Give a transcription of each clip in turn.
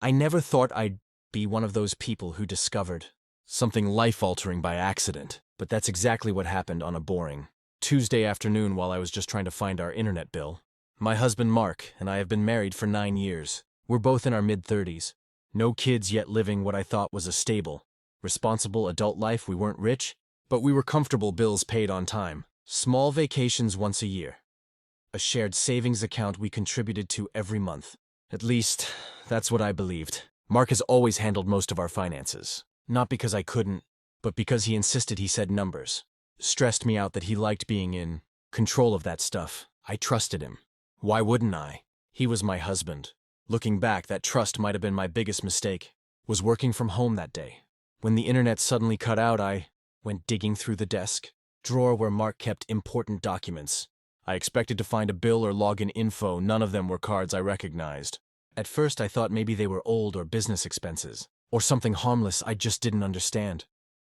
I never thought I'd be one of those people who discovered something life-altering by accident, but that's exactly what happened on a boring Tuesday afternoon while I was just trying to find our internet bill. My husband Mark and I have been married for 9 years. We're both in our mid-30s. No kids yet, living what I thought was a stable, responsible adult life. We weren't rich, but we were comfortable, bills paid on time, small vacations once a year, a shared savings account we contributed to every month. At least, that's what I believed. Mark has always handled most of our finances. Not because I couldn't, but because he insisted. He said numbers. Stressed me out that he liked being in control of that stuff. I trusted him. Why wouldn't I? He was my husband. Looking back, that trust might have been my biggest mistake. Was working from home that day. When the internet suddenly cut out, I went digging through the desk drawer where Mark kept important documents. I expected to find a bill or login info. None of them were cards I recognized. At first I thought maybe they were old or business expenses, or something harmless I just didn't understand.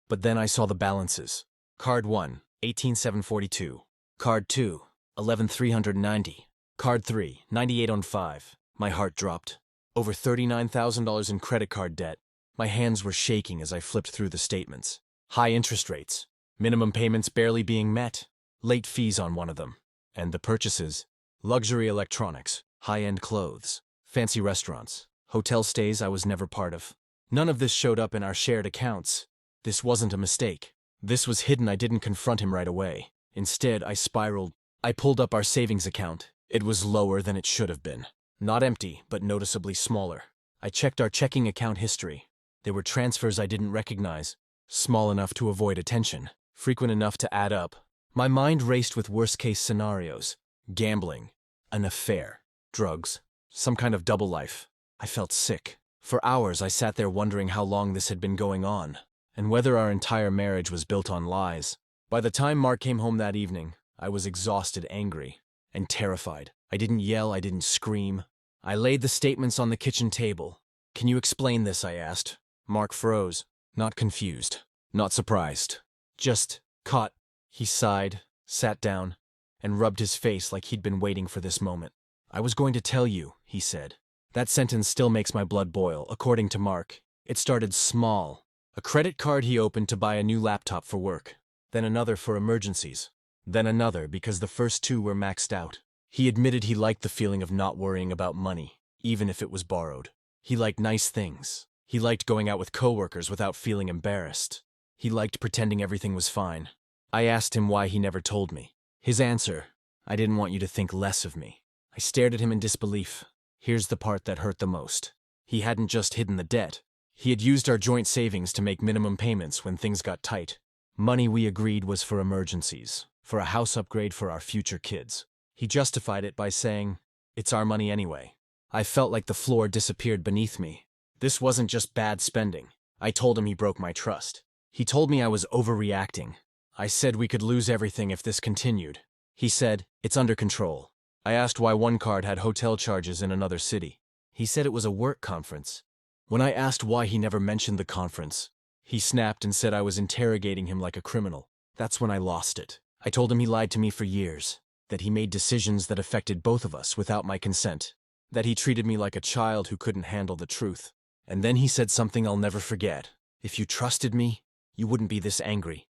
But then I saw the balances. Card 1, 18,742. Card 2, 11,390. Card 3, 9805. My heart dropped. Over $39,000 in credit card debt. My hands were shaking as I flipped through the statements. High interest rates. Minimum payments barely being met. Late fees on one of them. And the purchases. Luxury electronics. High-end clothes. Fancy restaurants. Hotel stays I was never part of. None of this showed up in our shared accounts. This wasn't a mistake. This was hidden. I didn't confront him right away. Instead, I spiraled. I pulled up our savings account. It was lower than it should have been. Not empty, but noticeably smaller. I checked our checking account history. There were transfers I didn't recognize. Small enough to avoid attention. Frequent enough to add up. My mind raced with worst-case scenarios. Gambling. An affair. Drugs. Some kind of double life. I felt sick. For hours I sat there wondering how long this had been going on, and whether our entire marriage was built on lies. By the time Mark came home that evening, I was exhausted, angry, and terrified. I didn't yell, I didn't scream. I laid the statements on the kitchen table. "Can you explain this?" I asked. Mark froze. Not confused. Not surprised. Just caught. He sighed, sat down, and rubbed his face like he'd been waiting for this moment. "I was going to tell you," he said. That sentence still makes my blood boil. According to Mark, it started small. A credit card he opened to buy a new laptop for work. Then another for emergencies. Then another because the first two were maxed out. He admitted he liked the feeling of not worrying about money, even if it was borrowed. He liked nice things. He liked going out with coworkers without feeling embarrassed. He liked pretending everything was fine. I asked him why he never told me. His answer: "I didn't want you to think less of me." I stared at him in disbelief. Here's the part that hurt the most. He hadn't just hidden the debt. He had used our joint savings to make minimum payments when things got tight. Money we agreed was for emergencies, for a house upgrade for our future kids. He justified it by saying, "It's our money anyway." I felt like the floor disappeared beneath me. This wasn't just bad spending. I told him he broke my trust. He told me I was overreacting. I said we could lose everything if this continued. He said, "It's under control." I asked why one card had hotel charges in another city. He said it was a work conference. When I asked why he never mentioned the conference, he snapped and said I was interrogating him like a criminal. That's when I lost it. I told him he lied to me for years, that he made decisions that affected both of us without my consent, that he treated me like a child who couldn't handle the truth. And then he said something I'll never forget. "If you trusted me, you wouldn't be this angry."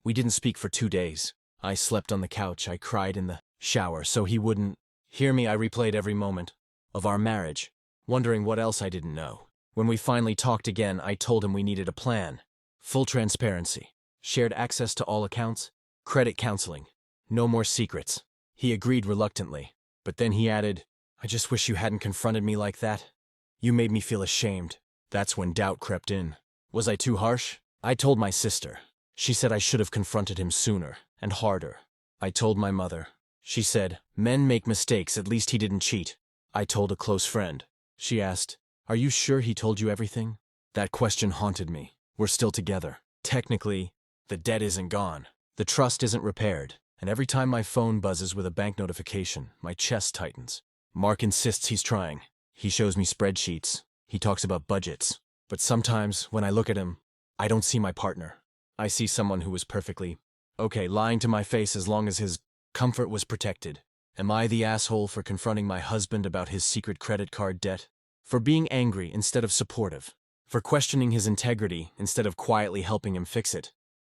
We didn't speak for 2 days. I slept on the couch. I cried in the shower so he wouldn't hear me. I replayed every moment of our marriage, wondering what else I didn't know. When we finally talked again, I told him we needed a plan. Full transparency. Shared access to all accounts. Credit counseling. No more secrets. He agreed reluctantly. But then he added, "I just wish you hadn't confronted me like that. You made me feel ashamed." That's when doubt crept in. Was I too harsh? I told my sister. She said I should have confronted him sooner and harder. I told my mother. She said, "Men make mistakes, at least he didn't cheat." I told a close friend. She asked, "Are you sure he told you everything?" That question haunted me. We're still together. Technically, the debt isn't gone. The trust isn't repaired. And every time my phone buzzes with a bank notification, my chest tightens. Mark insists he's trying. He shows me spreadsheets. He talks about budgets. But sometimes, when I look at him, I don't see my partner. I see someone who was perfectly okay lying to my face as long as his comfort was protected. Am I the asshole for confronting my husband about his secret credit card debt? For being angry instead of supportive. For questioning his integrity instead of quietly helping him fix it.